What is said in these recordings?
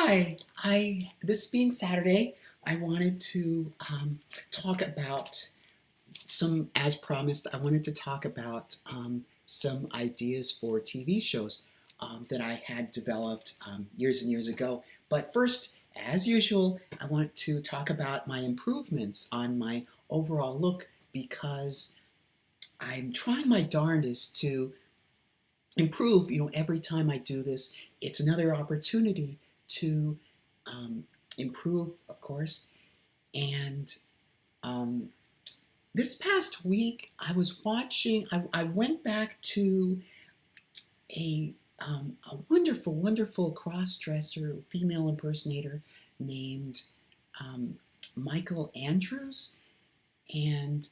Hi, this being Saturday, I wanted to talk about as promised, I wanted to talk about some ideas for TV shows that I had developed years and years ago. But first, as usual, I want to talk about my improvements on my overall look because I'm trying my darndest to improve. Every time I do this, it's another opportunity to um, improve, of course. And um, this past week, I went back to a wonderful, wonderful cross-dresser, female impersonator named um, Michael Andrews, and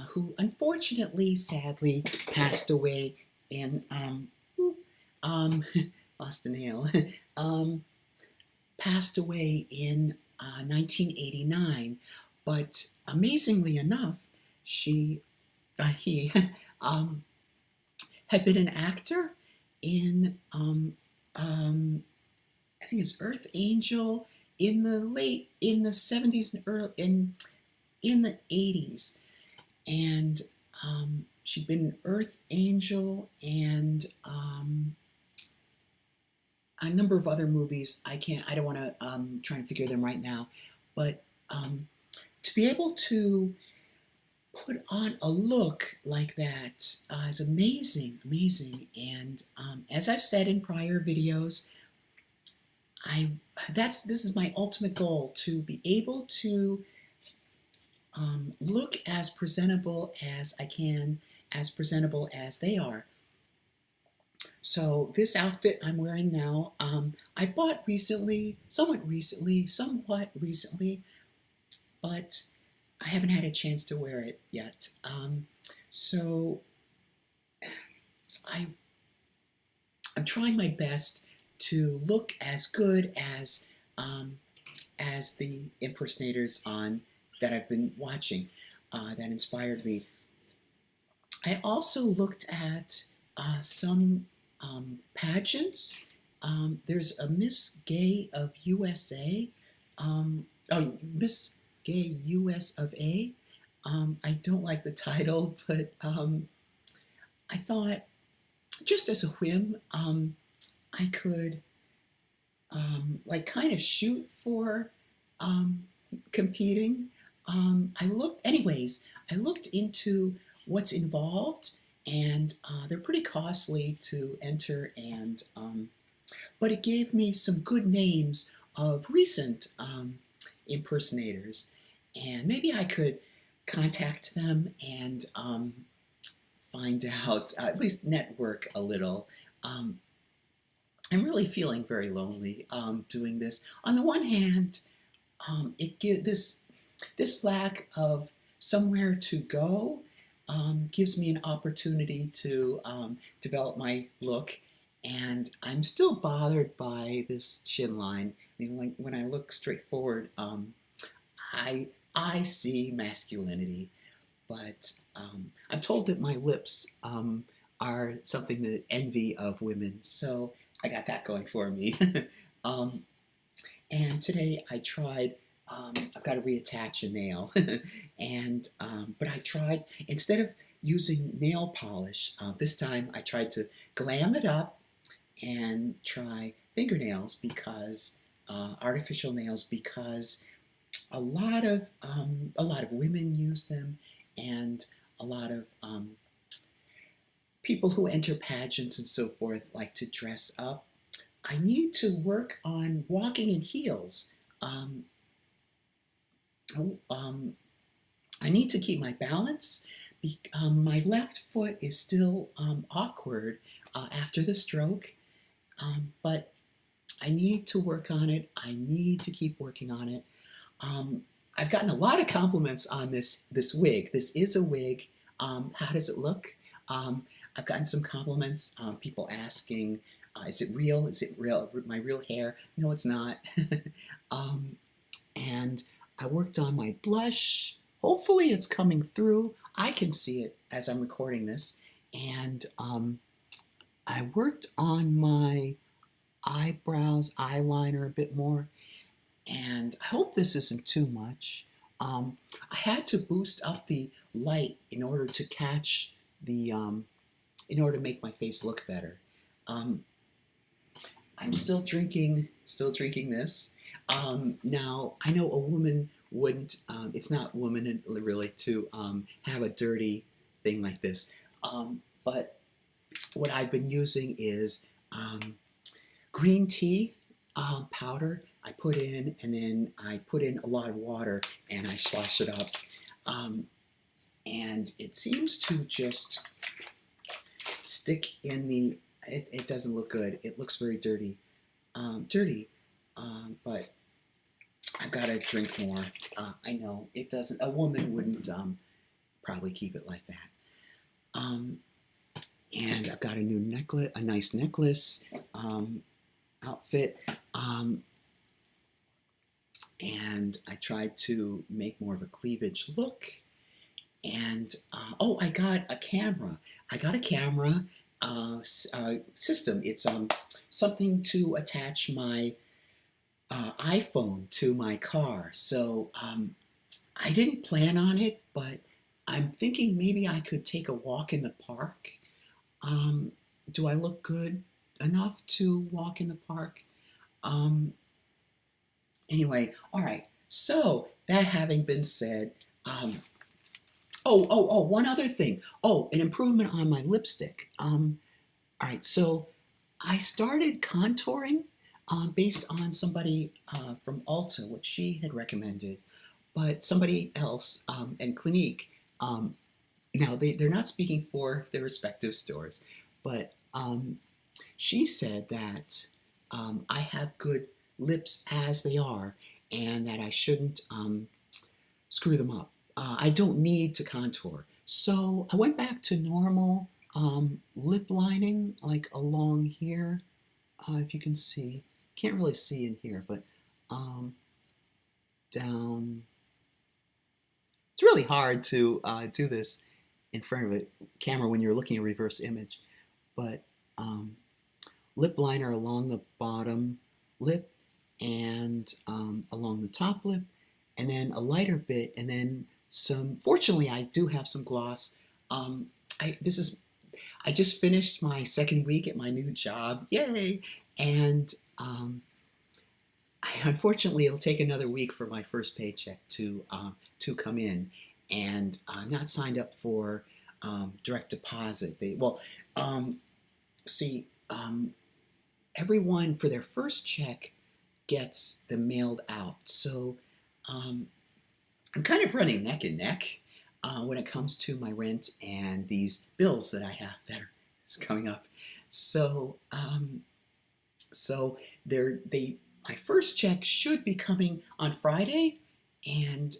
who unfortunately, sadly, passed away in um, lost a nail. um, Passed away in 1989, but amazingly enough, he um, had been an actor in I think it's Earth Angel in the 70s and early in the 80s, and she'd been an Earth Angel and a number of other movies. I don't want to try and figure them right now, but to be able to put on a look like that is amazing, amazing. And as I've said in prior videos, this is my ultimate goal, to be able to look as presentable as I can, as presentable as they are. So this outfit I'm wearing now, I bought somewhat recently, but I haven't had a chance to wear it yet. So I'm trying my best to look as good as the impersonators on that I've been watching that inspired me. I also looked at some pageants. There's a Miss Gay of USA. Miss Gay US of A. I don't like the title, but I thought, just as a whim, I could like kind of shoot for competing. I looked into what's involved, and they're pretty costly to enter, and but it gave me some good names of recent impersonators, and maybe I could contact them and find out, at least network a little. I'm really feeling very lonely doing this. On the one hand, this lack of somewhere to go gives me an opportunity to develop my look, and I'm still bothered by this chin line. I mean, like, when I look straight forward, I see masculinity, but I'm told that my lips are something that envy of women, so I got that going for me. And today I tried. I've got to reattach a nail, and but I tried, instead of using nail polish, this time I tried to glam it up and try fingernails, because artificial nails, because a lot of women use them, and a lot of people who enter pageants and so forth like to dress up. I need to work on walking in heels. I need to keep my balance. My left foot is still awkward after the stroke, but I need to work on it. I need to keep working on it. I've gotten a lot of compliments on this wig. This is a wig. How does it look? I've gotten some compliments. People asking, "Is it real? Is it real? My real hair?" No, it's not. And I worked on my blush. Hopefully, it's coming through. I can see it as I'm recording this. And I worked on my eyebrows, eyeliner a bit more. And I hope this isn't too much. I had to boost up the light in order to catch in order to make my face look better. Um, I'm still drinking this. Now, I know a woman wouldn't, it's not woman really to have a dirty thing like this. But what I've been using is green tea powder. I put in, and then I put in a lot of water, and I slosh it up. And it seems to just stick in the, it doesn't look good. It looks very dirty. But I've got to drink more. I know it doesn't, a woman wouldn't probably keep it like that. And I've got a new necklace, a nice necklace outfit. And I tried to make more of a cleavage look. And oh, I got a camera. I got a camera system. It's something to attach my iPhone to my car. So I didn't plan on it, but I'm thinking maybe I could take a walk in the park. Do I look good enough to walk in the park? Anyway, all right. So that having been said, one other thing. Oh, an improvement on my lipstick. All right, so I started contouring based on somebody from Ulta, what she had recommended, but somebody else and Clinique. Now they're not speaking for their respective stores, but she said that I have good lips as they are, and that I shouldn't screw them up. I don't need to contour. So I went back to normal lip lining, like along here, if you can see. Can't really see in here, but down. It's really hard to do this in front of a camera when you're looking at a reverse image, but lip liner along the bottom lip and along the top lip, and then a lighter bit, and then some. Fortunately, I do have some gloss. I just finished my second week at my new job, yay! And unfortunately, it'll take another week for my first paycheck to come in, and I'm not signed up for direct deposit. Everyone for their first check gets them mailed out. So I'm kind of running neck and neck when it comes to my rent and these bills that I have that are coming up. So my first check should be coming on Friday, and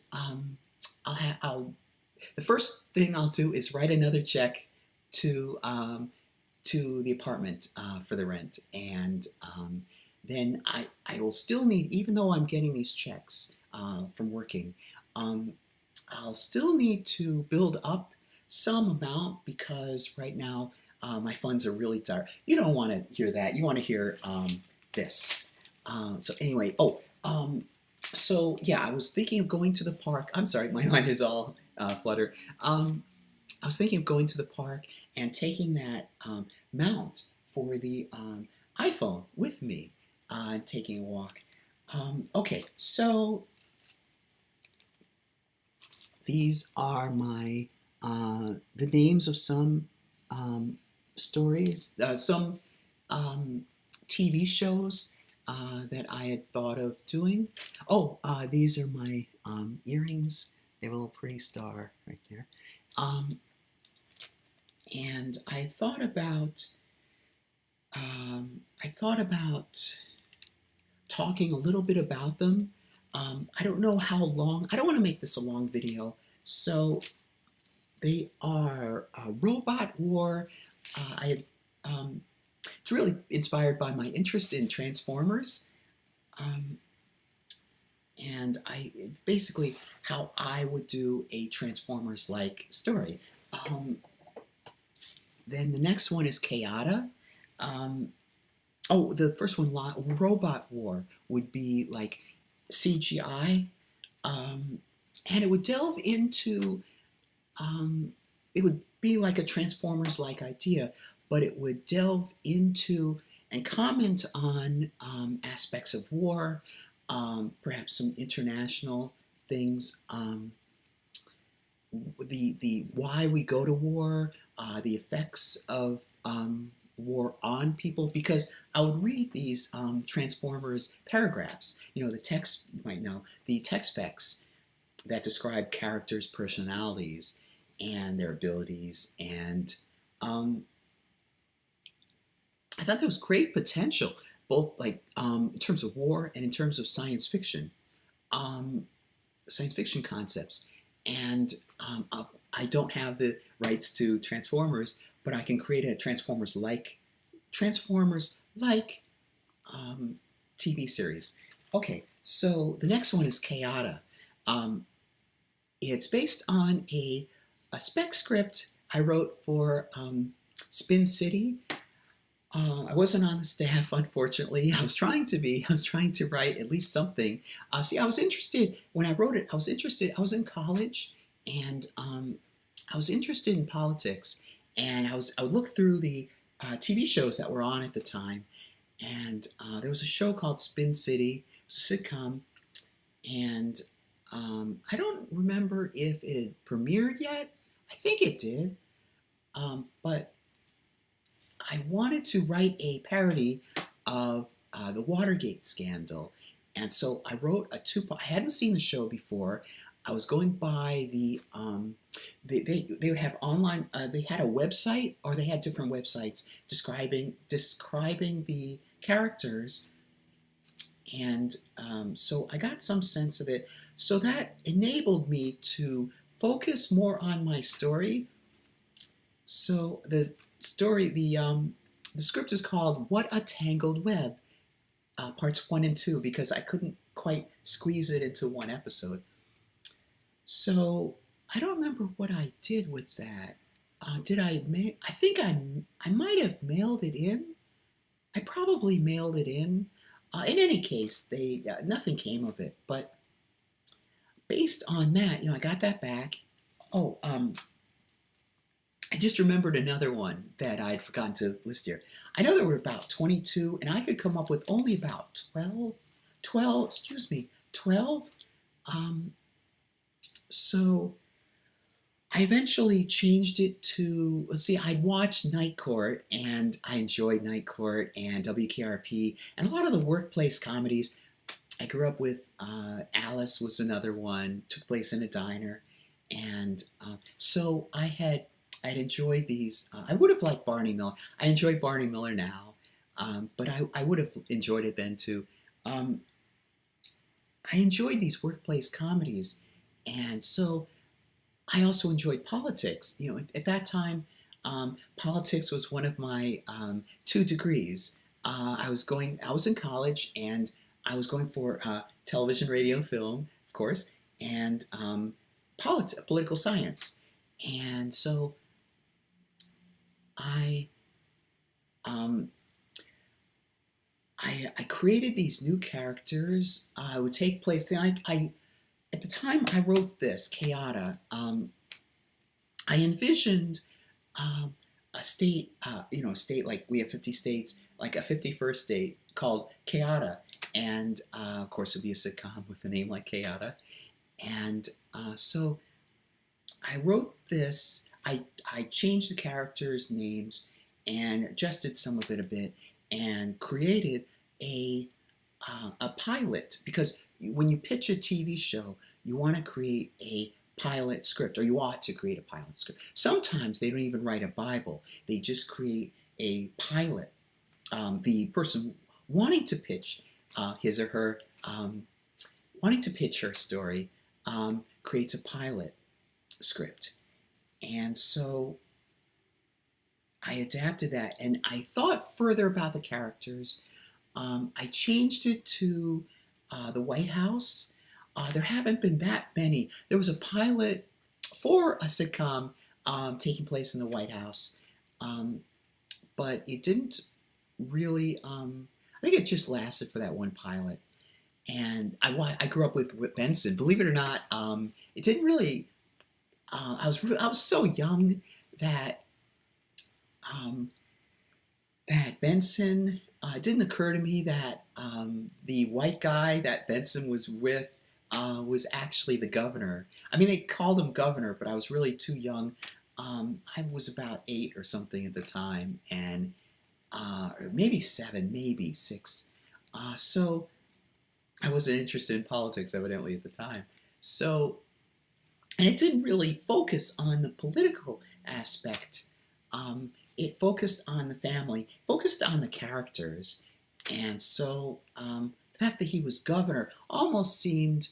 the first thing I'll do is write another check to the apartment for the rent, and then I will still need, even though I'm getting these checks from working, I'll still need to build up some amount, because right now my funds are really dark. You don't want to hear that. You want to hear this. So anyway, so yeah, I was thinking of going to the park. I'm sorry, my mind is all fluttered. I was thinking of going to the park and taking that mount for the iPhone with me and taking a walk. Okay, so these are my the names of some stories, some TV shows that I had thought of doing. These are my earrings. They have a little pretty star right there. And I thought about talking a little bit about them. I don't know how long. I don't want to make this a long video. So they are Robot War. It's really inspired by my interest in Transformers. And it's basically how I would do a Transformers-like story. Then the next one is Kayata. Oh, the first one, Robot War, would be like CGI, um, and it would delve into, it would be like a Transformers-like idea, but it would delve into and comment on aspects of war, perhaps some international things, the why we go to war, the effects of war on people. Because I would read these Transformers paragraphs, the text, you might know, the text specs that describe characters' personalities and their abilities. And um, I thought there was great potential, both like in terms of war and in terms of um, science fiction concepts. And I don't have the rights to Transformers, but I can create a Transformers like um, TV series. Okay, so the next one is Kayata. Um, it's based on a spec script I wrote for Spin City. I wasn't on the staff, unfortunately. I was trying to be. I was trying to write at least something. See, I was interested when I wrote it. I was interested. I was in college, and I was interested in politics. And I would look through the TV shows that were on at the time, and there was a show called Spin City. It was a sitcom, and I don't remember if it had premiered yet. I think it did, but I wanted to write a parody of the Watergate scandal, and so I wrote a two. I hadn't seen the show before. I was going by they would have online. They had a website, or they had different websites describing the characters, and so I got some sense of it. So that enabled me to focus more on my story. So the script is called "What a Tangled Web," parts 1 and 2, because I couldn't quite squeeze it into one episode. So I don't remember what I did with that. Did I mail? I think I might have mailed it in. I probably mailed it in. In any case, they nothing came of it. But based on that, I got that back. Oh, I just remembered another one that I'd forgotten to list here. I know there were about 22, and I could come up with only about 12, excuse me, 12. Um, so I eventually changed it to, let's see, I'd watched Night Court, and I enjoyed Night Court and WKRP, and a lot of the workplace comedies. I grew up with Alice was another one, took place in a diner, and so I'd enjoyed these. I would have liked Barney Miller. I enjoy Barney Miller now, but I would have enjoyed it then too. Um, I enjoyed these workplace comedies, and so I also enjoyed politics. At that time, politics was one of my 2 degrees. I was in college, and I was going for television, radio, and film, of course, and political science. And so I, um, I created these new characters. I would take place. I at the time I wrote this Kayata. I envisioned a state, a state like we have 50 states, like a 51st state called Kayata, and of course it'd be a sitcom with a name like Kayata. And so I wrote this. I changed the characters' names and adjusted some of it a bit, and created a pilot, because when you pitch a TV show, you want to create a pilot script, or you ought to create a pilot script. Sometimes they don't even write a Bible; they just create a pilot. The person wanting to pitch his or her wanting to pitch her story creates a pilot script, and so I adapted that, and I thought further about the characters. I changed it to the White House. There haven't been that many. There was a pilot for a sitcom taking place in the White House, but it didn't. really, I think it just lasted for that one pilot. And I grew up with Benson. Believe it or not, it didn't really. I was so young that um, that Benson. It didn't occur to me that the white guy that Benson was with was actually the governor. I mean, they called him governor, but I was really too young. I was about 8 or something at the time, and maybe 7, maybe 6. So I wasn't interested in politics, evidently, at the time. So, and it didn't really focus on the political aspect. It focused on the family, focused on the characters, and so the fact that he was governor almost seemed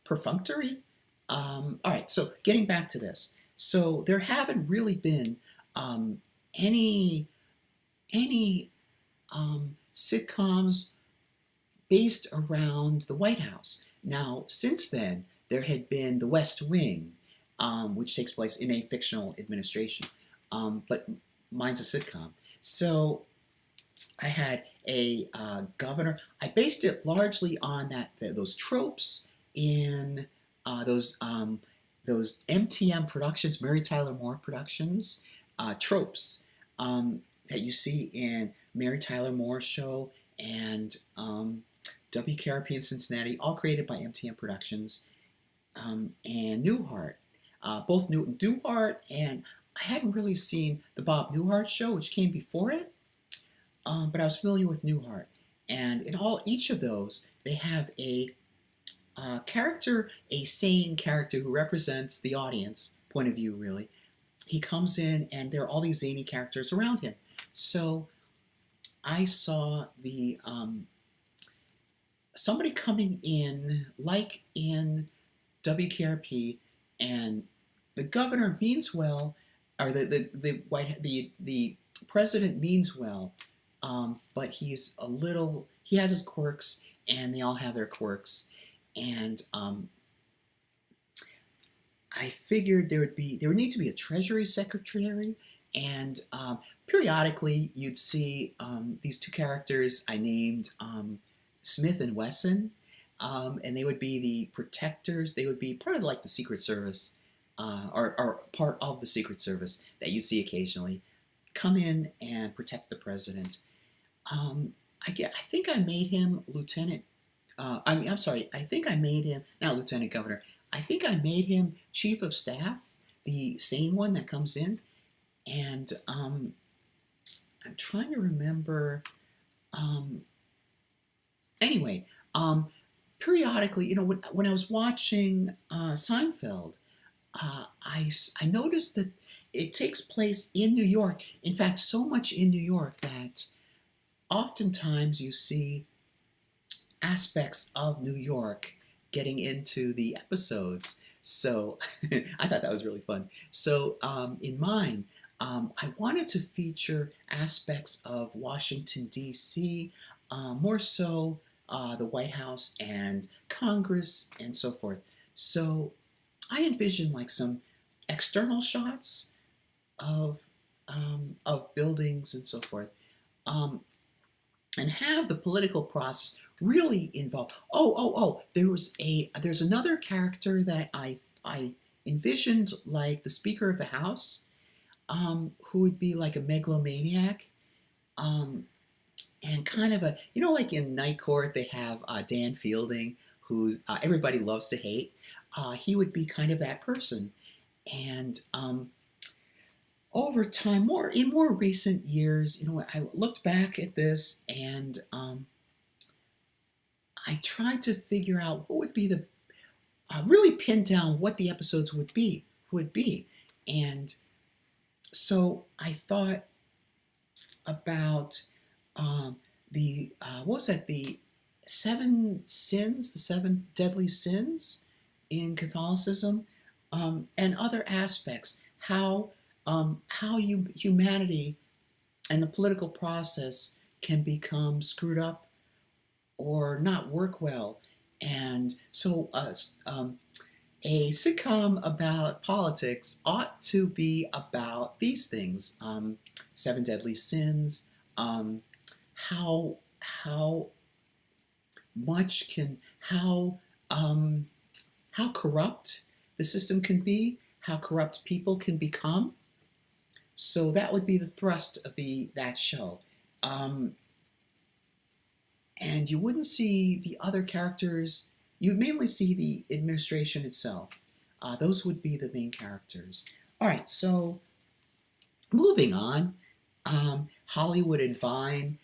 perfunctory. All right, so getting back to this, so there haven't really been um, any any sitcoms based around the White House. Now, since then, there had been The West Wing, which takes place in a fictional administration, but mine's a sitcom. So I had a governor. I based it largely on those tropes in those MTM productions, Mary Tyler Moore productions, tropes that you see in Mary Tyler Moore's show and WKRP in Cincinnati, all created by MTM Productions, and Newhart. Both Newhart, and I hadn't really seen the Bob Newhart show, which came before it, but I was familiar with Newhart. And in each of those, they have a character, a sane character who represents the audience point of view, really. He comes in, and there are all these zany characters around him. So I saw somebody coming in, like in WKRP, and the governor means well, or the president means well, but he has his quirks, and they all have their quirks, and I figured there would need to be a Treasury Secretary, and periodically you'd see these two characters I named Smith and Wesson, and they would be the protectors. They would be part of like the Secret Service, or part of the Secret Service that you see occasionally, come in and protect the president. I think I made him lieutenant. I'm sorry. I think I made him not lieutenant governor. I think I made him chief of staff, the sane one that comes in, and I'm trying to remember. Anyway, periodically, when I was watching Seinfeld, I noticed that it takes place in New York. In fact, so much in New York that oftentimes you see aspects of New York getting into the episodes. So I thought that was really fun. So in mine, I wanted to feature aspects of Washington, D.C., more so the White House and Congress and so forth. So I envisioned like some external shots of buildings and so forth, and have the political process really involved. Oh! There's another character that I envisioned like the Speaker of the House, who would be like a megalomaniac, and kind of like in Night Court they have Dan Fielding, who everybody loves to hate. He would be kind of that person, and over time, in more recent years, I looked back at this and I tried to figure out what would be really pin down what the episodes would be, and so I thought about what was that, the 7 sins, the 7 deadly sins in Catholicism, and other aspects, how humanity and the political process can become screwed up or not work well. And so a sitcom about politics ought to be about these things, 7 deadly sins, um, how much can how corrupt the system can be, how corrupt people can become. So that would be the thrust of that show. Um, and you wouldn't see the other characters. You'd mainly see the administration itself. Those would be the main characters. All right, so moving on. Hollywood and Vine.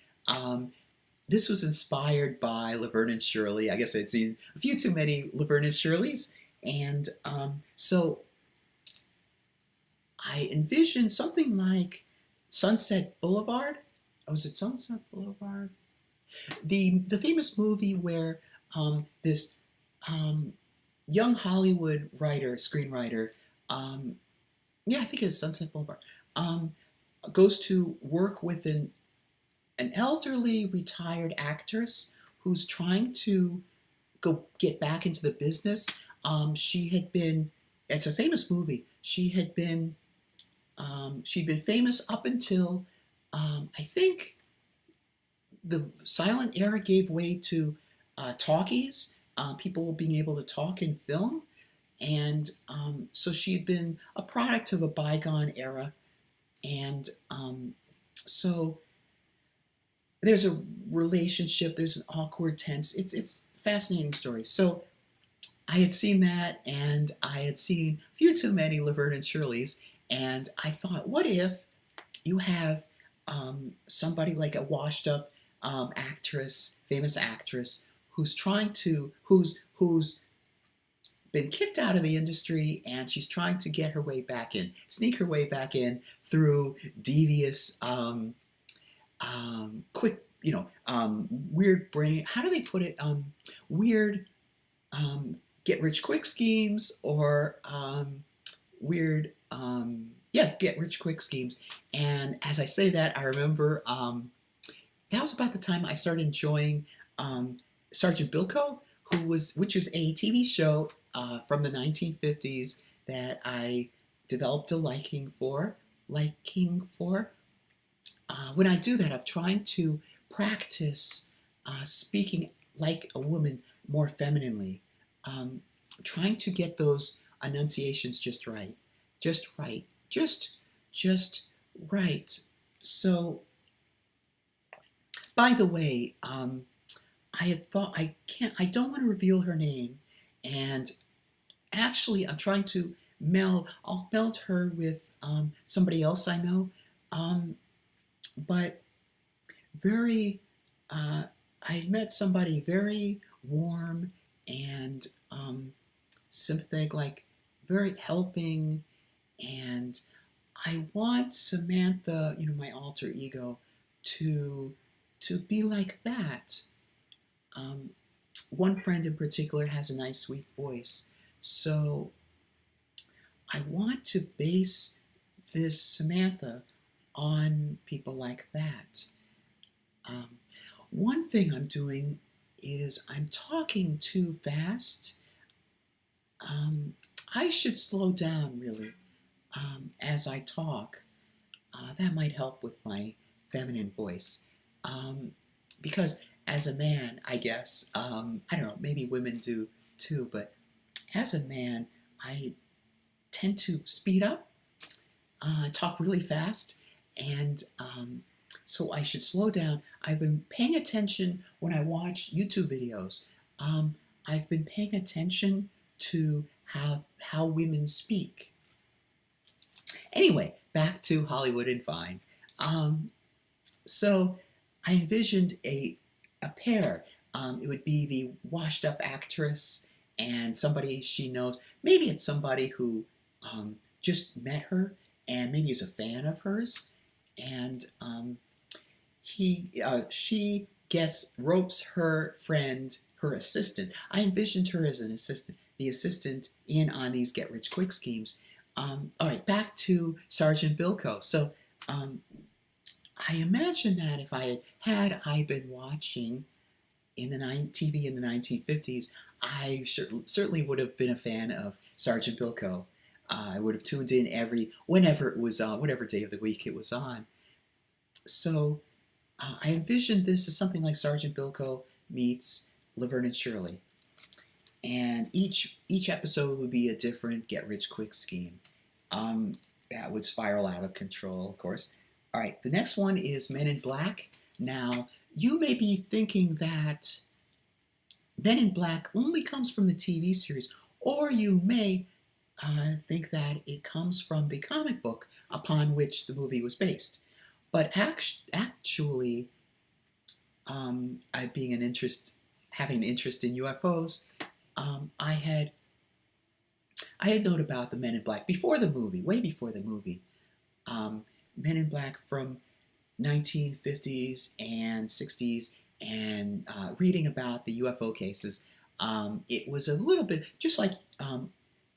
This was inspired by Laverne and Shirley. I guess I'd seen a few too many Laverne and Shirleys. And so I envisioned something like Sunset Boulevard. Oh, is it Sunset Boulevard? The famous movie where this um, young Hollywood screenwriter, um, yeah, I think it's Sunset Boulevard, um, goes to work with an elderly retired actress who's trying to get back into the business. She had been, it's a famous movie. She'd been famous up until I think the silent era gave way to talkies, people being able to talk in film. And so she had been a product of a bygone era. And so there's a relationship, there's an awkward tense. It's a fascinating story. So I had seen that, and I had seen a few too many Laverne and Shirleys, and I thought, what if you have somebody like a washed up famous actress, who's been kicked out of the industry, and she's trying to get her way back in, sneak her way back in through devious, quick, weird brain. How do they put it? Weird get rich quick schemes, or weird, get rich quick schemes. And as I say that, I remember that was about the time I started enjoying Sergeant Bilko, which is a TV show from the 1950s that I developed a liking for. When I do that, I'm trying to practice speaking like a woman more femininely, trying to get those enunciations just right, just right. So, by the way, I had thought I don't want to reveal her name, and actually I'm trying to I'll meld her with somebody else I know, but very, I met somebody very warm and sympathetic, like very helping, and I want Samantha, my alter ego, to be like that. One friend in particular has a nice, sweet voice, so I want to base this Samantha on people like that. One thing I'm doing is I'm talking too fast. I should slow down, really, as I talk. That might help with my feminine voice. Because as a man, I guess, I don't know, maybe women do too, but as a man, I tend to speed up, talk really fast, and so I should slow down. I've been paying attention when I watch YouTube videos. I've been paying attention to how women speak. Anyway, back to Hollywood and Vine. So I envisioned a pair. It would be the washed up actress and somebody she knows. Maybe it's somebody who just met her and maybe is a fan of hers, and she ropes her friend, her assistant. I envisioned her as an assistant, the assistant in on these get rich quick schemes. All right, back to Sergeant Bilko. So I imagine that if I had been watching TV in the 1950s, I certainly would have been a fan of Sergeant Bilko. I would have tuned in whenever it was on, whatever day of the week it was on. So I envisioned this as something like Sergeant Bilko meets Laverne and Shirley, and each episode would be a different get-rich-quick scheme. That would spiral out of control, of course. All right, the next one is Men in Black. Now, you may be thinking that Men in Black only comes from the TV series, or you may think that it comes from the comic book upon which the movie was based. But actually, I being an interest, having an interest in UFOs, I had known about the Men in Black before the movie, way before the movie. Men in Black from 1950s and 60s, and reading about the UFO cases. It was a little bit just like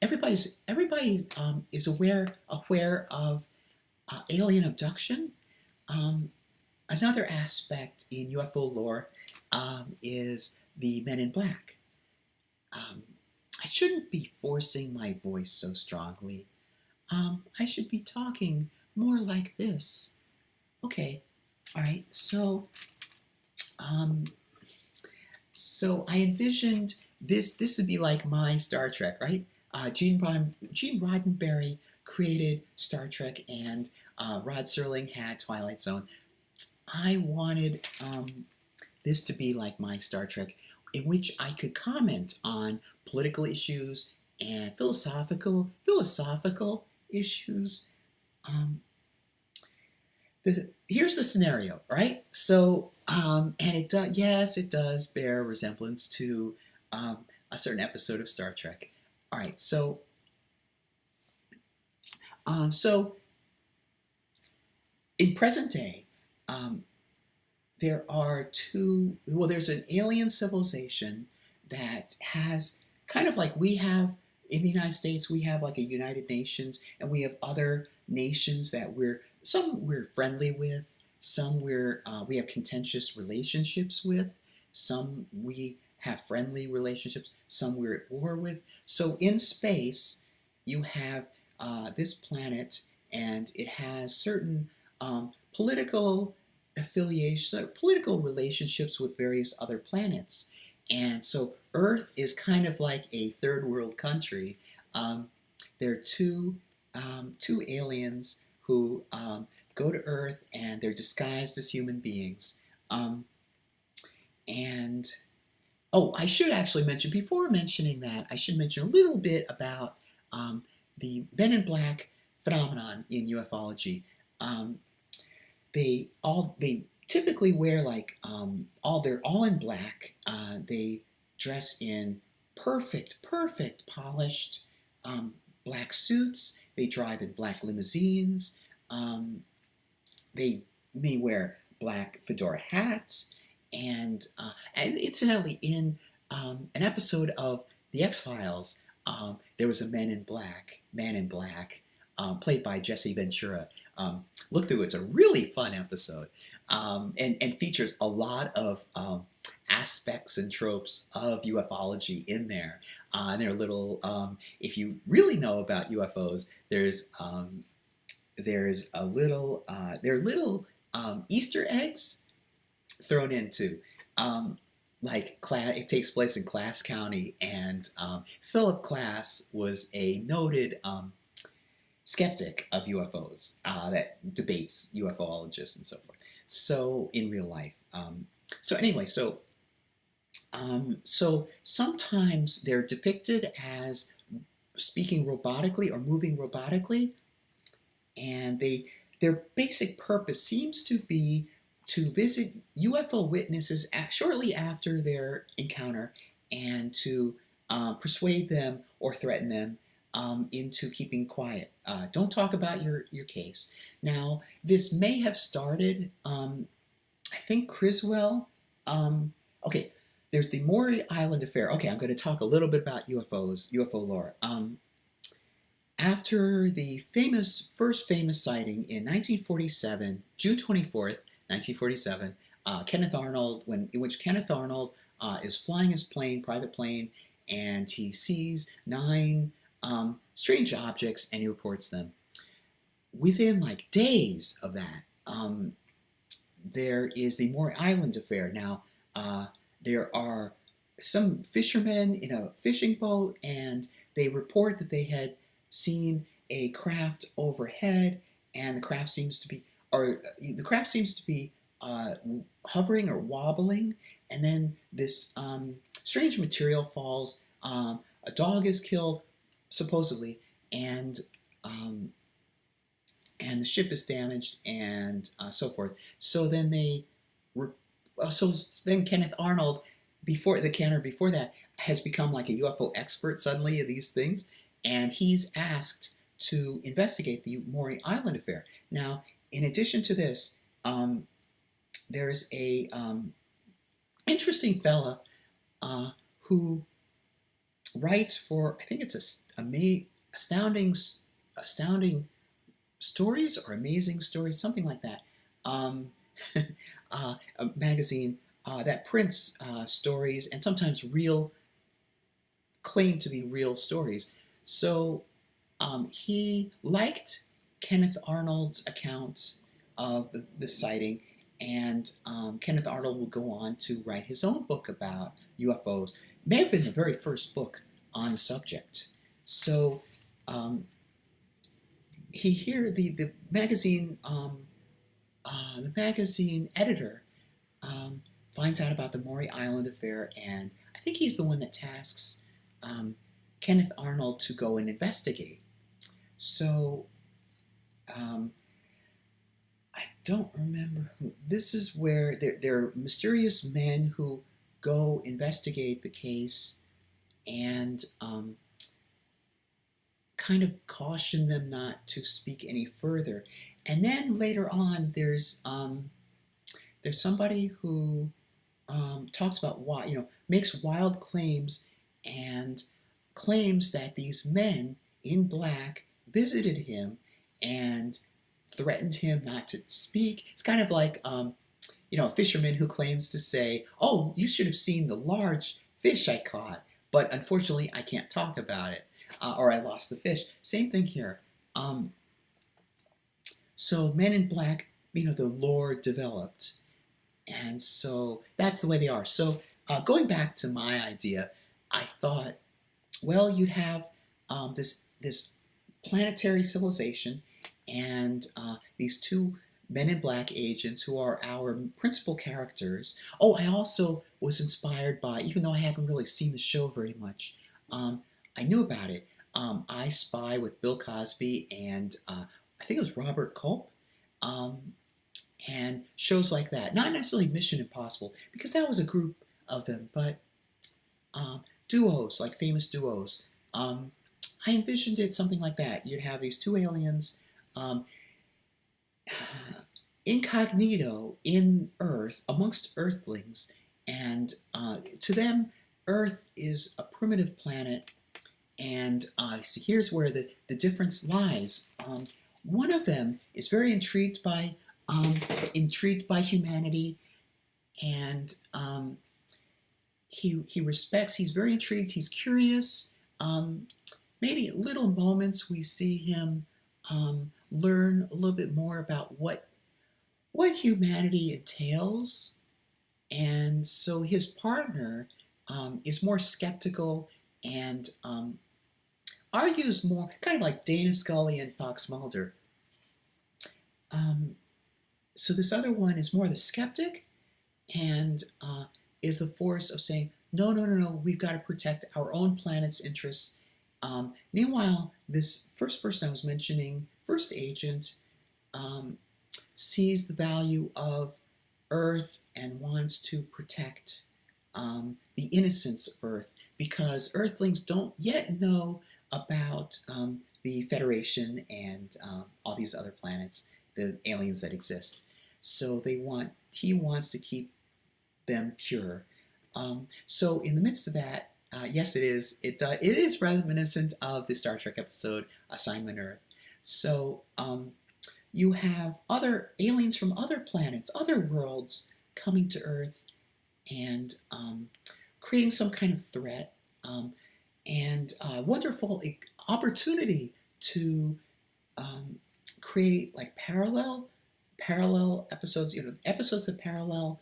everybody is aware of alien abduction. Um, Another aspect in UFO lore is the Men in Black. Um, I shouldn't be forcing my voice so strongly. I should be talking more like this. Okay, all right. Um, so I envisioned this. This would be like my Star Trek, right? Gene Roddenberry created Star Trek, and Rod Serling had Twilight Zone. I wanted this to be like my Star Trek, in which I could comment on political issues and philosophical issues. Um, Here's the scenario, right? So, and it does, yes, it does bear resemblance to a certain episode of Star Trek. All right, so in present day, um, there are there's an alien civilization that has kind of like we have in the United States, we have like a United Nations, and we have other nations that some we're friendly with, some we have contentious relationships with, some we have friendly relationships, some we're at war with. So in space, you have this planet, and it has certain political affiliations, political relationships with various other planets. And so Earth is kind of like a third world country. There are two aliens who go to Earth, and they're disguised as human beings. And oh, I should actually mention, before mentioning that, I should mention a little bit about the Men in Black phenomenon in ufology. Um, they typically wear like they're all in black. They dress in perfect polished black suits. They drive in black limousines. They may wear black fedora hats, and incidentally, in an episode of The X-Files, there was a Man in Black, played by Jesse Ventura. Look through it's a really fun episode, and features a lot of aspects and tropes of ufology in there. And they're little, if you really know about UFOs, there's a little, there are little Easter eggs thrown into. It takes place in Class County, and Philip Class was a noted skeptic of UFOs that debates UFOologists and so forth. So in real life, so sometimes they're depicted as speaking robotically or moving robotically, and their basic purpose seems to be to visit UFO witnesses shortly after their encounter, and to persuade them or threaten them into keeping quiet. Don't talk about your case. Now, this may have started, I think Criswell. Okay, there's the Maury Island affair. Okay, I'm going to talk a little bit about UFOs, UFO lore. After the first famous sighting in 1947, June 24th, 1947, Kenneth Arnold, in which Kenneth Arnold is flying his private plane, and he sees 9 strange objects, and he reports them. Within like days of that, there is the Maury Island affair. Now, there are some fishermen in a fishing boat, and they report that they had seen a craft overhead, and the craft seems to be hovering or wobbling, and then this strange material falls. A dog is killed, supposedly, and um, and the ship is damaged, and so forth. So then so then Kenneth Arnold, before that, has become like a UFO expert suddenly of these things, and he's asked to investigate the Maury Island affair. Now, in addition to this, there's a interesting fella who writes for, I think it's astounding stories or amazing stories, something like that. Um, a magazine that prints stories and sometimes claim to be real stories. So he liked Kenneth Arnold's account of the sighting, and Kenneth Arnold will go on to write his own book about UFOs. It may have been the very first book on the subject. So um, the magazine editor finds out about the Maury Island affair, and I think he's the one that tasks um, Kenneth Arnold to go and investigate. So um, I don't remember who. This is where there are mysterious men who go investigate the case and kind of caution them not to speak any further. And then later on, there's somebody who talks about makes wild claims and claims that these men in black visited him and threatened him not to speak. It's kind of like a fisherman who claims to say, "Oh, you should have seen the large fish I caught, but unfortunately I can't talk about it, or I lost the fish." Same thing here. So Men in Black, the lore developed, and so that's the way they are. So going back to my idea, I thought, well, you'd have this planetary civilization, and these two Men in Black agents who are our principal characters. Oh, I also was inspired by, even though I haven't really seen the show very much, I knew about it. I Spy with Bill Cosby and I think it was Robert Culp, um, and shows like that. Not necessarily Mission Impossible, because that was a group of them, but duos, like famous duos. I envisioned it something like that. You'd have these two aliens um, incognito in Earth, amongst Earthlings, and to them, Earth is a primitive planet. And see, here's where the difference lies. One of them is very intrigued by humanity, and he respects. He's very intrigued. He's curious. Maybe at little moments we see him learn a little bit more about what humanity entails, and so his partner is more skeptical and argues more, kind of like Dana Scully and Fox Mulder. So this other one is more the skeptic, and is the force of saying, no, no, no, no, we've got to protect our own planet's interests. Meanwhile, this first person I was mentioning, first agent, sees the value of Earth and wants to protect the innocence of Earth, because Earthlings don't yet know about the Federation and all these other planets, the aliens that exist. So he wants to keep them pure. So in the midst of that, yes, it is. It is reminiscent of the Star Trek episode Assignment Earth. So you have other aliens from other planets, other worlds coming to Earth and creating some kind of threat, and a wonderful opportunity to create like parallel parallel episodes, episodes that parallel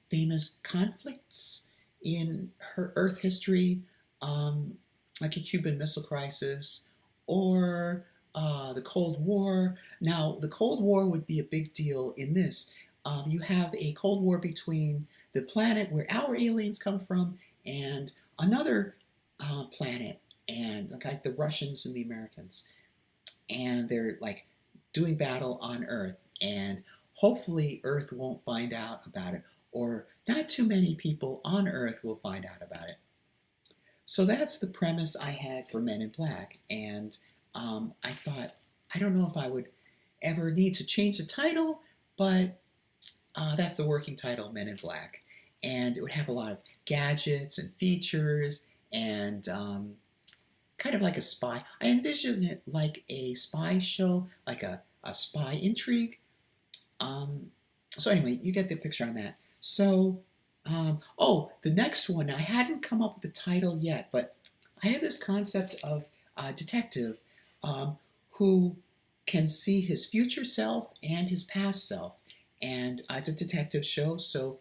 famous conflicts in her Earth history, like a Cuban Missile Crisis or the Cold War. Now, the Cold War would be a big deal in this. You have a Cold War between the planet where our aliens come from and another planet, and like the Russians and the Americans, and they're like doing battle on Earth, and hopefully Earth won't find out about it, or not too many people on Earth will find out about it. So that's the premise I had for Men in Black, and I thought, I don't know if I would ever need to change the title, but that's the working title, Men in Black. And it would have a lot of gadgets and features and kind of like a spy. I envision it like a spy show, like a spy intrigue. So anyway, you get the picture on that. So, the next one, I hadn't come up with the title yet, but I had this concept of a detective who can see his future self and his past self. And it's a detective show, so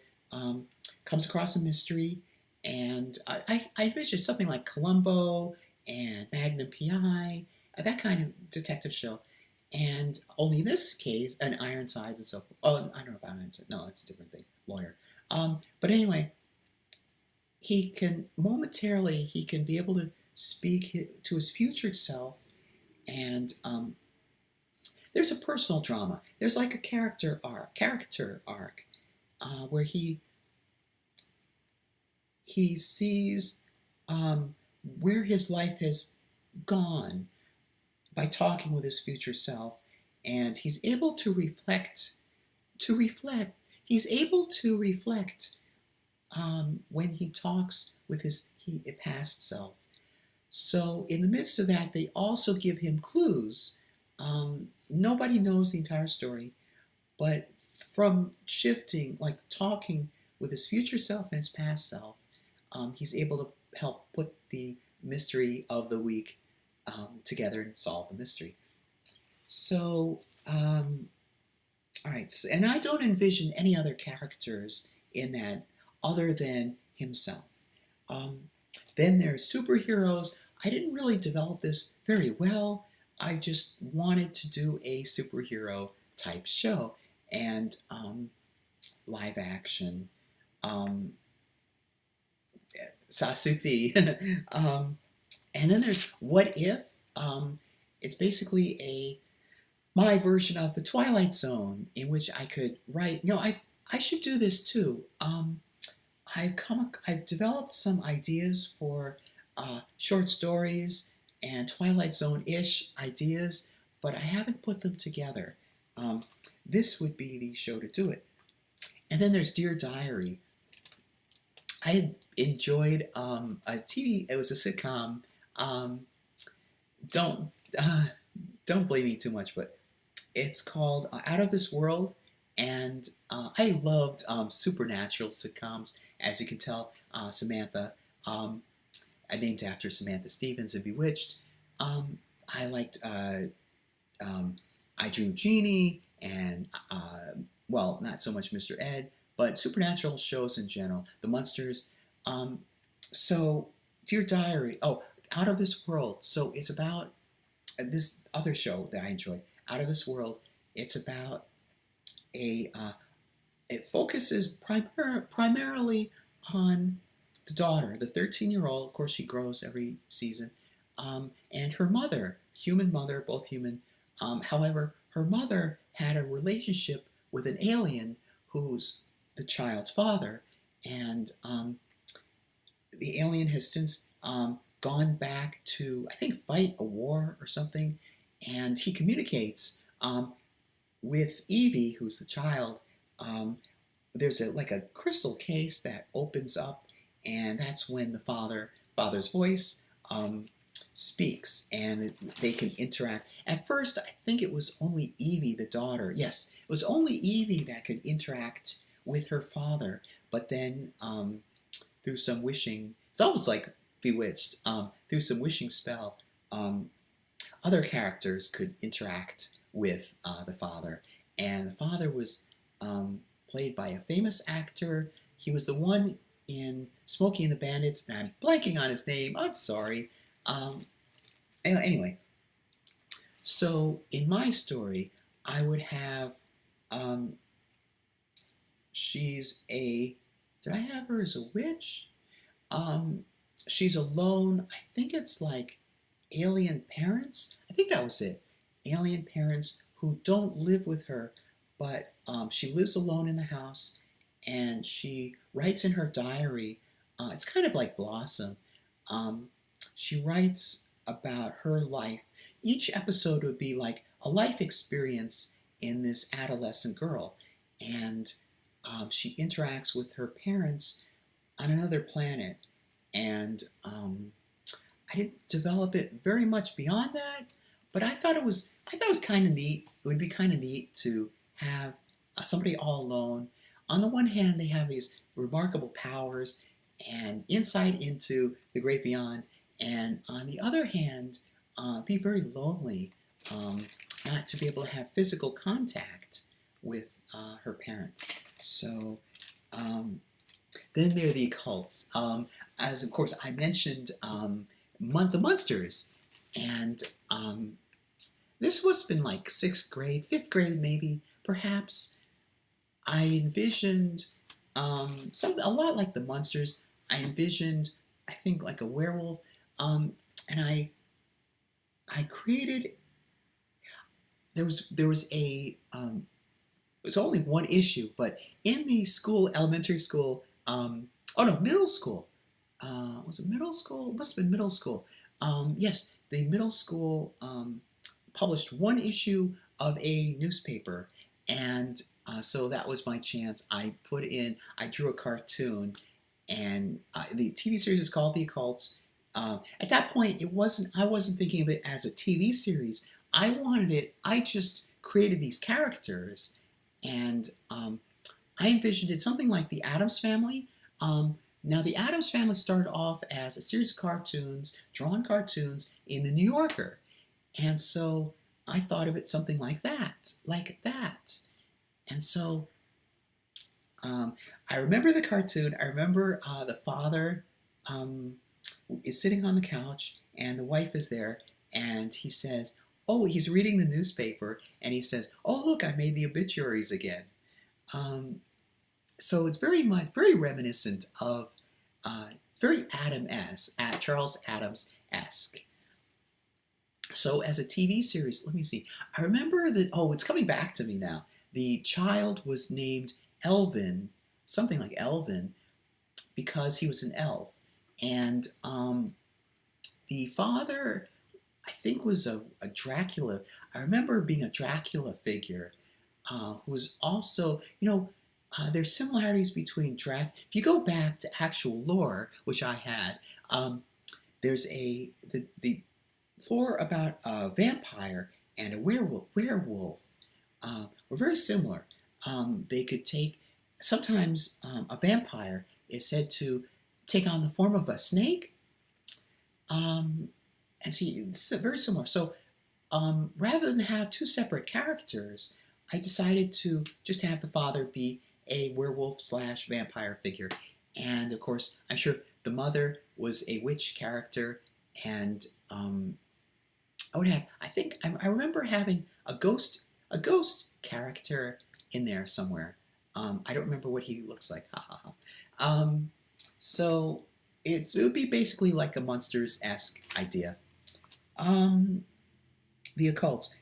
comes across a mystery, and I envision something like Columbo and Magnum PI, that kind of detective show. And only in this case, and Ironsides and so forth. Oh, I don't know about Ironsides. No, that's a different thing. Lawyer. But anyway, he can be able to speak to his future self, and there's a personal drama. There's like a character arc, where he sees where his life has gone by talking with his future self, and he's able to reflect. He's able to reflect when he talks with his past self. So in the midst of that, they also give him clues. Nobody knows the entire story, but from shifting, like talking with his future self and his past self, he's able to help put the mystery of the week together and solve the mystery. So, all right, and I don't envision any other characters in that other than himself. Then there's superheroes. I didn't really develop this very well. I just wanted to do a superhero type show, and live action, Sasufi. And then there's What If. It's basically my version of the Twilight Zone, in which I could write. I should do this too. I've developed some ideas for short stories and Twilight Zone-ish ideas, but I haven't put them together. This would be the show to do it. And then there's Dear Diary. I had enjoyed a TV. It was a sitcom. Don't blame me too much, but it's called Out of This World, and I loved supernatural sitcoms. As you can tell, Samantha, named after Samantha Stevens in Bewitched. I liked I Dream of Jeannie, and not so much Mr. Ed, but supernatural shows in general. The Munsters. So, Dear Diary. Oh, Out of This World. So it's about this other show that I enjoy, Out of This World. It's about it focuses primarily on the daughter, the 13-year-old. Of course, she grows every season, and her mother, human mother, both human. However, her mother had a relationship with an alien who's the child's father, and the alien has since gone back to, I think, fight a war or something, and he communicates with Evie, who's the child. There's a crystal case that opens up, and that's when the father's voice speaks, and they can interact. At first, I think it was only Evie, the daughter. Yes, it was only Evie that could interact with her father, but then through some wishing, it's almost like Bewitched, through some wishing spell, other characters could interact with the father, and the father was played by a famous actor. He was the one in Smokey and the Bandits, and I'm blanking on his name. I'm sorry. Um, anyway, so in my story, I would have um, she's a. Did I have her as a witch? Um, she's alone. I think it's like alien parents. I think that was it. Alien parents who don't live with her, but she lives alone in the house, and she writes in her diary. It's kind of like Blossom. Um, she writes about her life. Each episode would be like a life experience in this adolescent girl, and she interacts with her parents on another planet. And I didn't develop it very much beyond that, but I thought it was kind of neat. It would be kind of neat to have somebody all alone. On the one hand, they have these remarkable powers and insight into the great beyond, and on the other hand, be very lonely, not to be able to have physical contact with her parents. So then there are the occults. As of course I mentioned, the Munsters, and this must have been like sixth grade, fifth grade maybe, perhaps. I envisioned something a lot like the Munsters. I envisioned, I think, like a werewolf, and I created. There was a it was only one issue, but in the school, elementary school, oh no, middle school. Was it middle school? It must have been middle school. Yes, the middle school published one issue of a newspaper, and so that was my chance. I drew a cartoon, and the TV series is called The Occults. At that point, I wasn't thinking of it as a TV series. I just created these characters, and I envisioned it something like the Addams Family. Now, the Addams Family started off as a series of cartoons, drawn cartoons in the New Yorker, and so I thought of it something like that, And so I remember the cartoon. I remember the father is sitting on the couch, and the wife is there, and he says, "Oh, he's reading the newspaper," and he says, "Oh, look, I made the obituaries again." So it's very reminiscent of very Charles Adams-esque. So as a TV series, let me see. I remember that. Oh, it's coming back to me now. The child was named Elvin, something like Elvin, because he was an elf, and the father, I think, was a Dracula. I remember being a Dracula figure, who was also, there's similarities between Dracula. If you go back to actual lore, which I had, there's the lore about a vampire and a werewolf. Were very similar. They could take, sometimes a vampire is said to take on the form of a snake. And see, it's very similar. So rather than have two separate characters, I decided to just have the father be a werewolf / vampire figure. And of course, I'm sure the mother was a witch character, and I remember having a ghost character in there somewhere. I don't remember what he looks like. Ha ha ha. So it would be basically like a Munsters-esque idea. The Occults.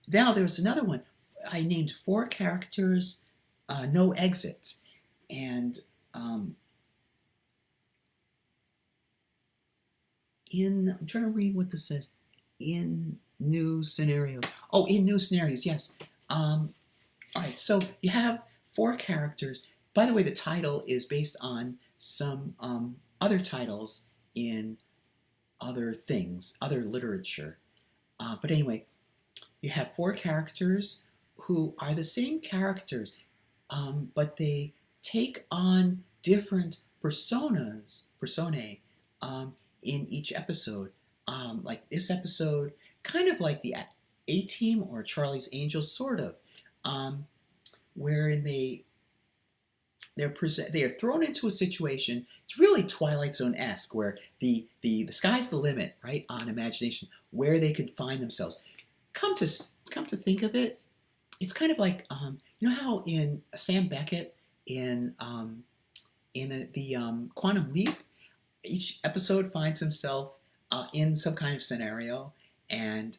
Now there's another one. I named 4 characters, no exit, and I'm trying to read what this says. In new scenarios. Oh, in new scenarios, yes. All right, so you have 4 characters. By the way, the title is based on some other titles in other things, other literature. But anyway, you have 4 characters who are the same characters, but they take on different personae in each episode. Like this episode, kind of like the A-Team or Charlie's Angels, sort of. um, wherein they are thrown into a situation. It's really Twilight Zone-esque, where the sky's the limit, right, on imagination, where they could find themselves. Come to think of it, it's kind of like you know how in Sam Beckett in the Quantum Leap, each episode finds himself in some kind of scenario, and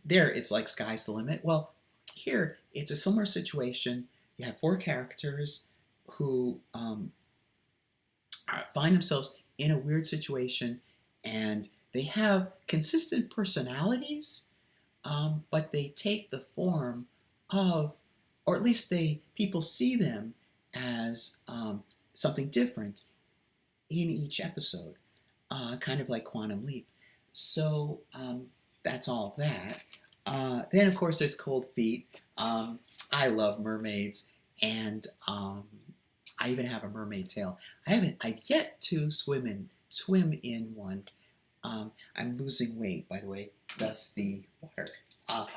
there it's like sky's the limit. Well, here it's a similar situation. You have four characters who find themselves in a weird situation, and they have consistent personalities, but they take the form of, or at least people see them as something different in each episode, kind of like Quantum Leap. So that's all that. Then, of course, there's Cold Feet. I love mermaids, and I even have a mermaid tail. I've yet to swim in one. I'm losing weight, by the way, thus the water.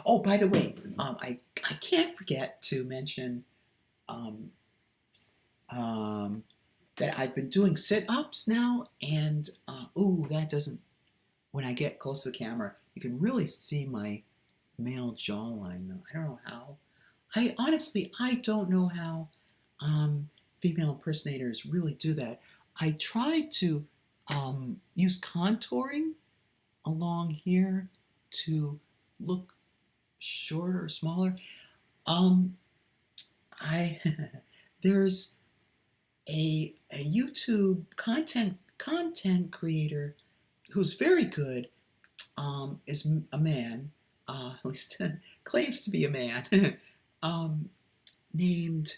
Oh, by the way, I can't forget to mention that I've been doing sit-ups now, and that doesn't. When I get close to the camera, you can really see my male jawline, though. I don't know how. I don't know how female impersonators really do that. I try to use contouring along here to look shorter or smaller. I there's a YouTube content creator who's very good, is a man, at least claims to be a man, named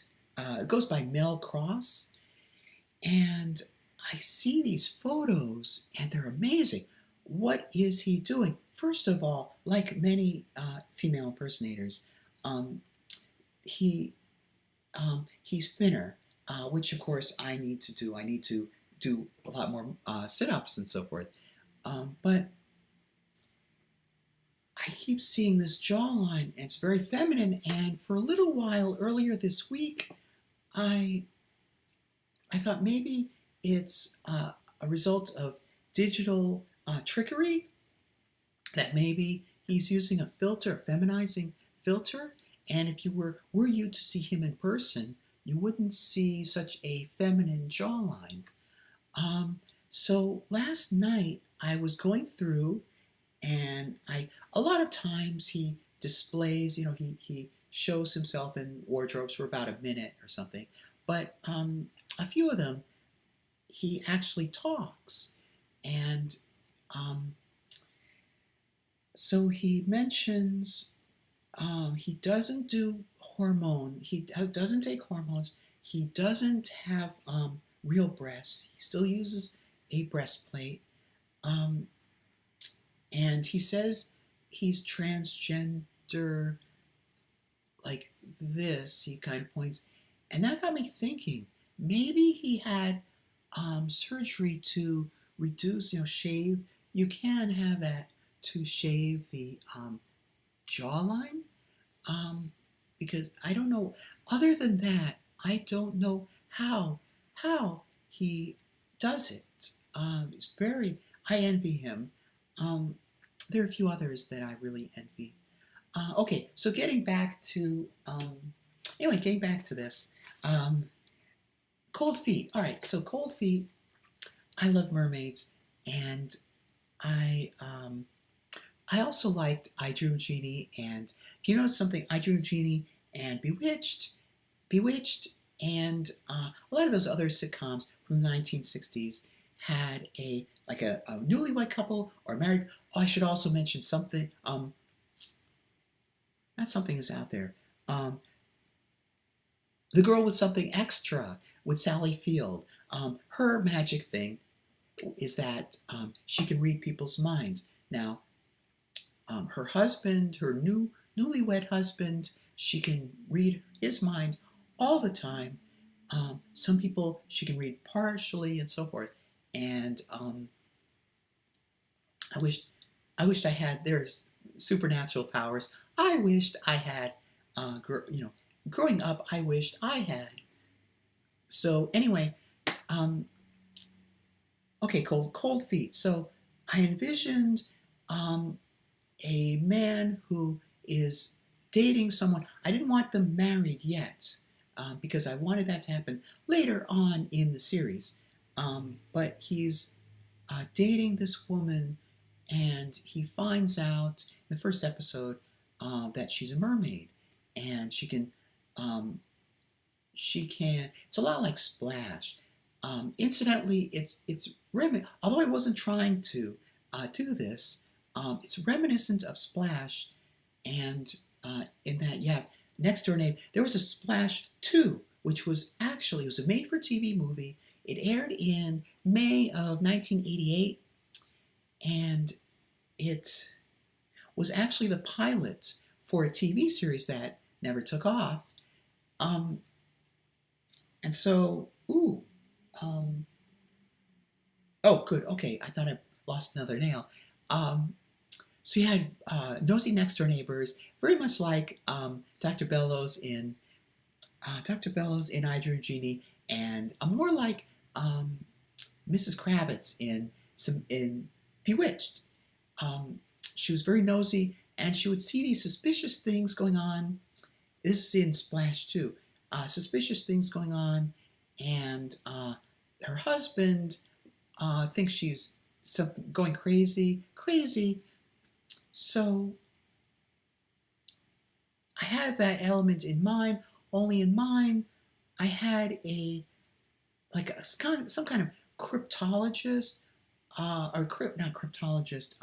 goes by Mel Cross, and I see these photos and they're amazing. What is he doing? First of all, like many female impersonators, he he's thinner, which of course I need to do. I need to do a lot more sit-ups and so forth. But I keep seeing this jawline, and it's very feminine. And for a little while earlier this week, I thought maybe it's a result of digital trickery, that maybe he's using a filter, a feminizing filter. And if were you to see him in person, you wouldn't see such a feminine jawline. So last night I was going through, and a lot of times he displays, he shows himself in wardrobes for about a minute or something, but a few of them he actually talks, and so he mentions he doesn't do hormone, doesn't take hormones, he doesn't have real breasts, he still uses a breastplate, and he says he's transgender, like this, he kind of points, and that got me thinking, maybe he had surgery to reduce, shave. You can have that to shave the jawline, because I don't know, other than that, I don't know how he does it. I envy him. There are a few others that I really envy. Okay, so getting back to this. Cold Feet. All right, so Cold Feet. I love mermaids, and I also liked I Dream a Genie, and if you notice something, I Dream a Genie and Bewitched, and a lot of those other sitcoms from the 1960s had a newlywed couple or married. Oh, I should also mention something. Not Something Is Out There. The Girl with Something Extra with Sally Field. Her magic thing is that she can read people's minds. Now, her husband, her newlywed husband, she can read his mind all the time. Some people she can read partially and so forth. And I wished I had their supernatural powers. I wished I had growing up, I wished I had. So anyway, um, okay, cold feet. So I envisioned um, a man who is dating someone. I didn't want them married yet because I wanted that to happen later on in the series. But he's dating this woman, and he finds out in the first episode that she's a mermaid, and um, she can. It's a lot like Splash. Incidentally, although I wasn't trying to do this, it's reminiscent of Splash, and in that you have Next Door Neighbor. There was a Splash 2, which was actually it was a made-for-TV movie. It aired in May of 1988, and it was actually the pilot for a TV series that never took off. Um, and so, oh, good, okay, I thought I lost another nail. So you had nosy next door neighbors, very much like Dr. Bellows in I Dream of Jeannie, and more like Mrs. Kravitz in Bewitched. She was very nosy, and she would see these suspicious things going on. This is in Splash too. Suspicious things going on, and her husband thinks she's something going crazy. So I had that element in mind. Only in mine, I had some kind of cryptologist, not cryptologist,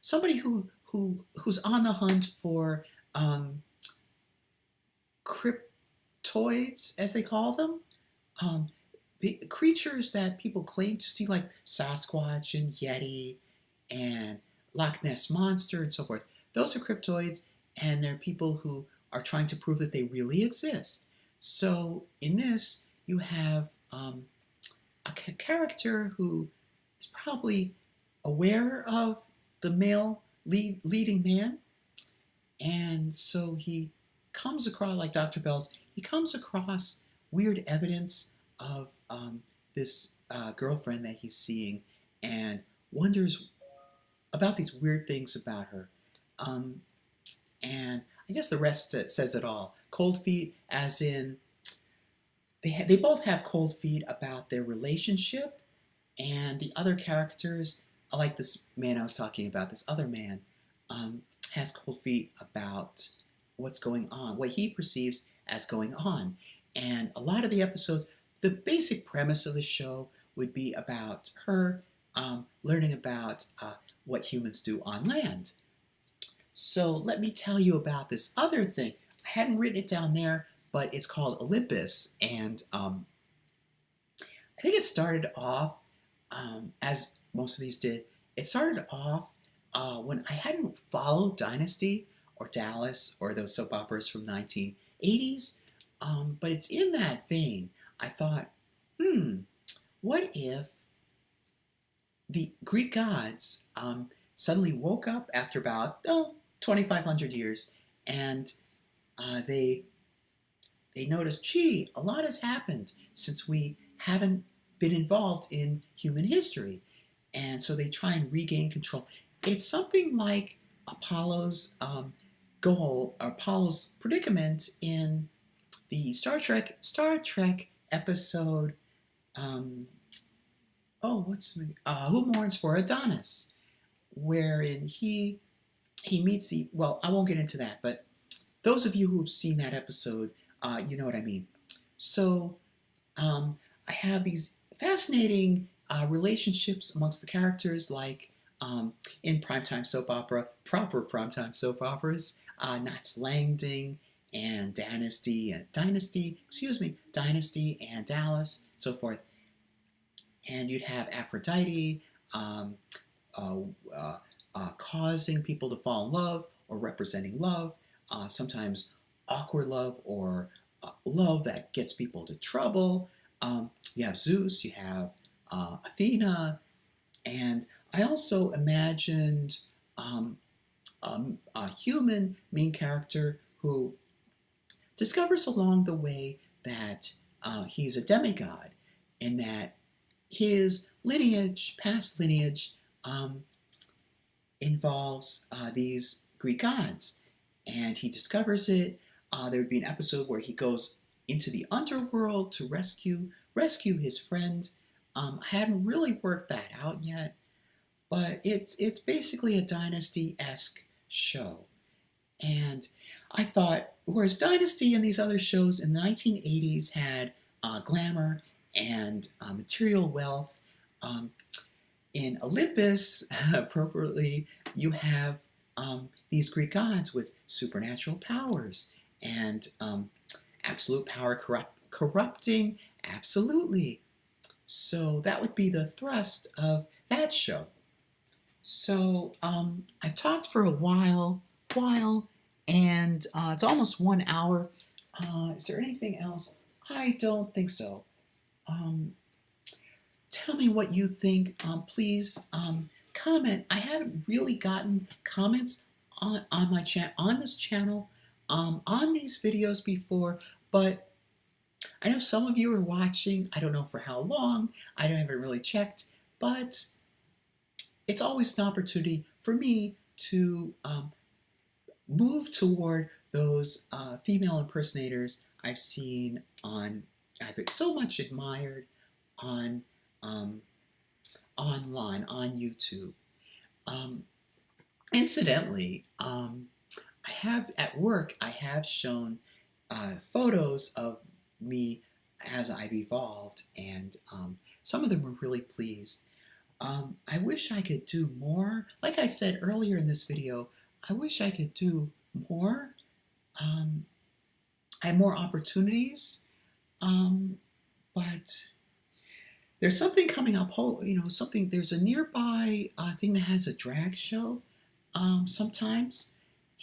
somebody who's on the hunt for cryptoids, as they call them, the creatures that people claim to see, like Sasquatch and Yeti and Loch Ness Monster and so forth. Those are cryptoids, and they're people who are trying to prove that they really exist. So in this, you have a character who is probably aware of the male leading man, and so he comes across, like Dr. Bells, he comes across weird evidence of this girlfriend that he's seeing, and wonders about these weird things about her. And I guess the rest says it all. Cold feet, as in they both have cold feet about their relationship, and the other characters, like this man I was talking about, this other man, has cold feet about what's going on, what he perceives as going on. And a lot of the episodes, the basic premise of the show would be about her learning about what humans do on land. So let me tell you about this other thing. I hadn't written it down there, but it's called Olympus, and I think it started off, as most of these did, it started off when I hadn't followed Dynasty or Dallas or those soap operas from 1980s, but it's in that vein. I thought, what if the Greek gods suddenly woke up after about 2,500 years, and they noticed, gee, a lot has happened since we haven't been involved in human history, and so they try and regain control. It's something like Apollo's goal, Apollo's predicament in the Star Trek episode. Who Mourns for Adonis, wherein he meets the, well, I won't get into that, but those of you who've seen that episode, you know what I mean. So I have these fascinating relationships amongst the characters, like in primetime soap opera, proper primetime soap operas, Knots Langdon and Dynasty and Dallas, so forth. And you'd have Aphrodite causing people to fall in love or representing love, sometimes awkward love or love that gets people into trouble. You have Zeus, you have Athena, and I also imagined a human main character who discovers along the way that he's a demigod and that his lineage, past lineage, involves these Greek gods. And he discovers it. There would be an episode where he goes into the underworld to rescue his friend. I haven't really worked that out yet, but it's basically a Dynasty-esque show. And I thought, whereas Dynasty and these other shows in the 1980s had glamour and material wealth, in Olympus, appropriately, you have these Greek gods with supernatural powers and absolute power corrupting, absolutely. So that would be the thrust of that show. So I've talked for a while, and it's almost 1 hour. Is there anything else? I don't think so. Tell me what you think. Please comment. I haven't really gotten comments on my on this channel, on these videos before, but I know some of you are watching. I don't know for how long. I haven't really checked, but it's always an opportunity for me to move toward those female impersonators I've seen I've so much admired on online, on YouTube. Incidentally, at work, I have shown photos of me as I've evolved, and some of them were really pleased. I wish I could do more. Like I said earlier in this video, I wish I could do more. I have more opportunities, but there's something coming up. There's a nearby thing that has a drag show sometimes,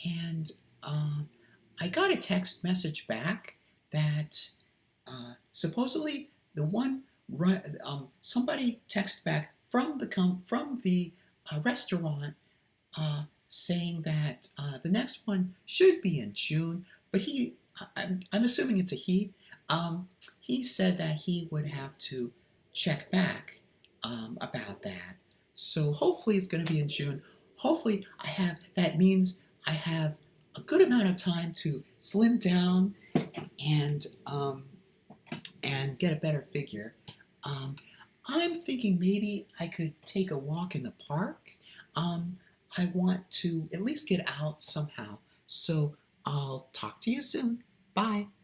and I got a text message back that supposedly somebody texted back from the restaurant saying that the next one should be in June, but I'm assuming it's a he. He said that he would have to check back about that. So hopefully it's going to be in June. Hopefully that means I have a good amount of time to slim down and get a better figure. I'm thinking maybe I could take a walk in the park. I want to at least get out somehow. So I'll talk to you soon. Bye.